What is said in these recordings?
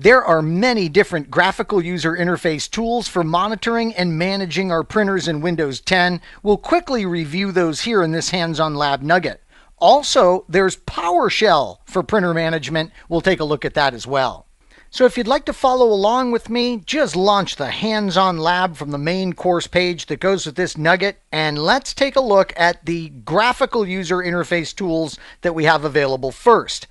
There are many different graphical user interface tools for monitoring and managing our printers in Windows 10. We'll quickly review those here in this Hands-On Lab Nugget. Also, there's PowerShell for printer management. We'll take a look at that as well. So if you'd like to follow along with me, just launch the Hands-On Lab from the main course page that goes with this nugget, and let's take a look at the graphical user interface tools that we have available first.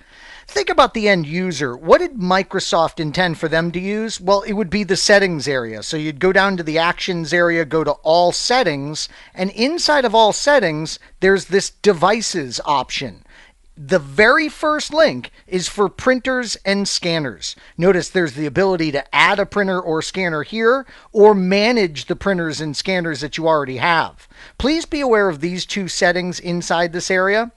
Think about the end user. What did Microsoft intend for them to use? Well, it would be the settings area. So you'd go down to the actions area, go to all settings, and inside of all settings, there's this devices option. The very first link is for printers and scanners. Notice there's the ability to add a printer or scanner here or manage the printers and scanners that you already have. Please be aware of these two settings inside this area.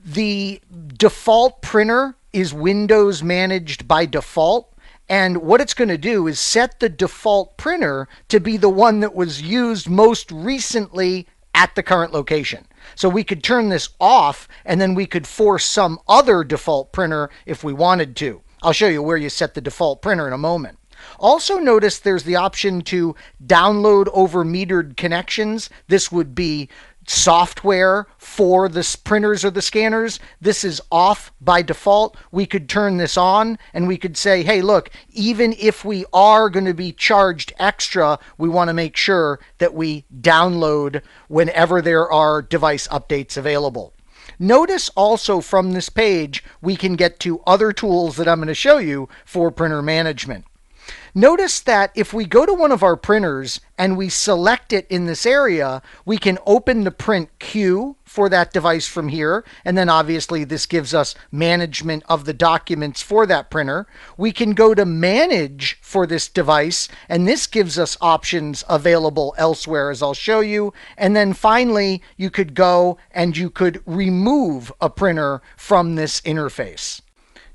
The default printer is Windows managed by default. And what it's going to do is set the default printer to be the one that was used most recently at the current location. So we could turn this off and then we could force some other default printer if we wanted to. I'll show you where you set the default printer in a moment. Also notice there's the option to download over metered connections. This would be software for the printers or the scanners. This is off by default. We could turn this on and we could say, hey, look, even if we are going to be charged extra, we want to make sure that we download whenever there are device updates available. Notice also from this page, we can get to other tools that I'm going to show you for printer management. Notice that if we go to one of our printers and we select it in this area, we can open the print queue for that device from here. And then obviously this gives us management of the documents for that printer. We can go to manage for this device, and this gives us options available elsewhere, as I'll show you. And then finally, you could go and you could remove a printer from this interface.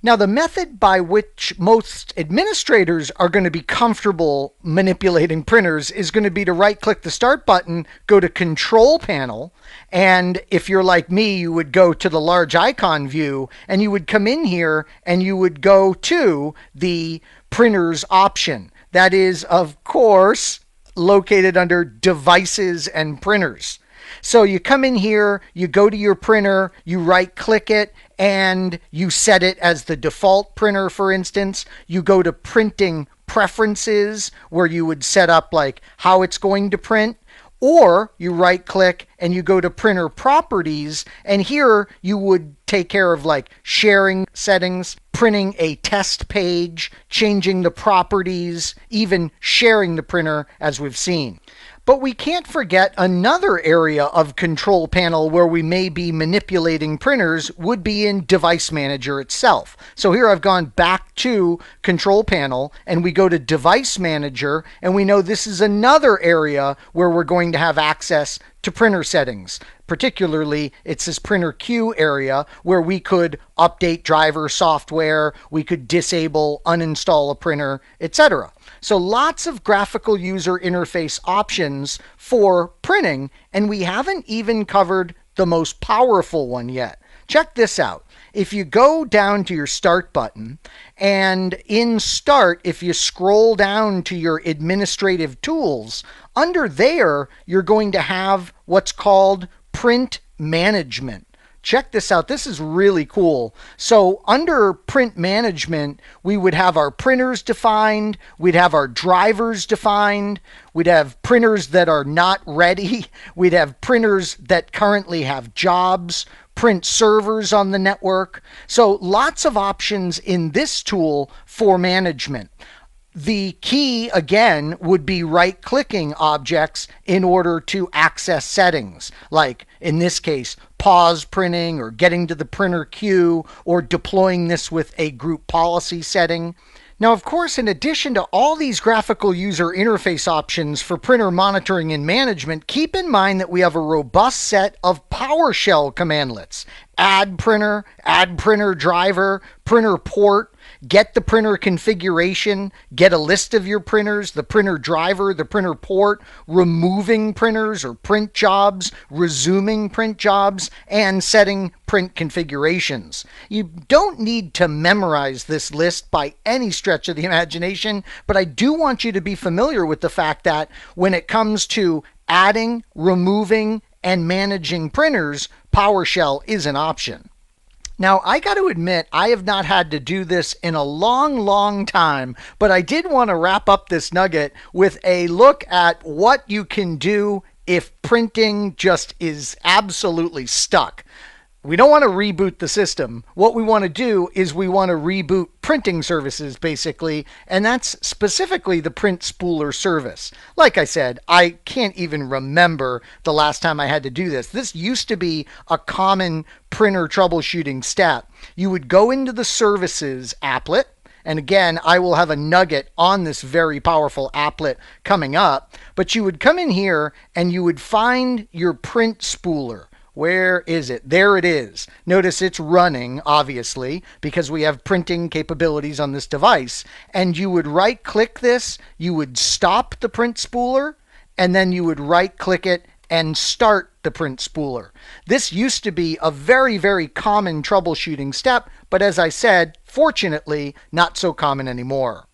Now, the method by which most administrators are going to be comfortable manipulating printers is going to be to right-click the Start button, go to Control Panel, and if you're like me, you would go to the large icon view, and you would come in here and you would go to the Printers option. That is, of course, located under Devices and Printers. So you come in here, you go to your printer, you right-click it, and you set it as the default printer, for instance. You go to Printing Preferences, where you would set up like how it's going to print. Or you right-click and you go to Printer Properties, and here you would take care of like sharing settings, printing a test page, changing the properties, even sharing the printer, as we've seen. But we can't forget another area of Control Panel where we may be manipulating printers would be in Device Manager itself. So here I've gone back to Control Panel and we go to Device Manager, and we know this is another area where we're going to have access to printer settings. Particularly, it's this printer queue area where we could update driver software, we could disable, uninstall a printer, etc. So lots of graphical user interface options for printing, and we haven't even covered the most powerful one yet. Check this out. If you go down to your Start button, and in Start, if you scroll down to your administrative tools, under there, you're going to have what's called Print Management. Check this out. This is really cool. So under Print Management, we would have our printers defined. We'd have our drivers defined. We'd have printers that are not ready. We'd have printers that currently have jobs, print servers on the network. So lots of options in this tool for management. The key, again, would be right-clicking objects in order to access settings, like, in this case, pause printing or getting to the printer queue or deploying this with a group policy setting. Now, of course, in addition to all these graphical user interface options for printer monitoring and management, keep in mind that we have a robust set of PowerShell commandlets. Add printer driver, printer port. get the printer configuration, get a list of your printers, the printer driver, the printer port, removing printers or print jobs, resuming print jobs, and setting print configurations. You don't need to memorize this list by any stretch of the imagination, but I do want you to be familiar with the fact that when it comes to adding, removing, and managing printers, PowerShell is an option. Now, I got to admit, I have not had to do this in a long, long time, but I did want to wrap up this nugget with a look at what you can do if printing just is absolutely stuck. We don't want to reboot the system. What we want to do is we want to reboot printing services, basically, and that's specifically the Print Spooler service. Like I said, I can't even remember the last time I had to do this. This used to be a common printer troubleshooting step. You would go into the services applet, and again, I will have a nugget on this very powerful applet coming up, but you would come in here and you would find your Print Spooler. Where is it? There it is. Notice it's running, obviously, because we have printing capabilities on this device. And you would right click this, you would stop the print spooler, and then you would right click it and start the print spooler. This used to be a very, very common troubleshooting step, but as I said, fortunately, not so common anymore.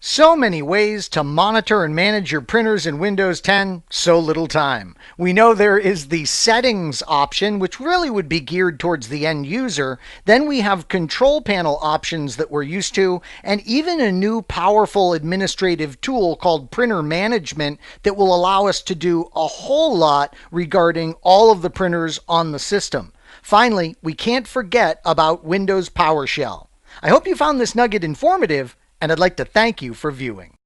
So many ways to monitor and manage your printers in Windows 10, so little time. We know there is the settings option, which really would be geared towards the end user. Then we have control panel options that we're used to, and even a new powerful administrative tool called Printer Management that will allow us to do a whole lot regarding all of the printers on the system. Finally, we can't forget about Windows PowerShell. I hope you found this nugget informative, and I'd like to thank you for viewing.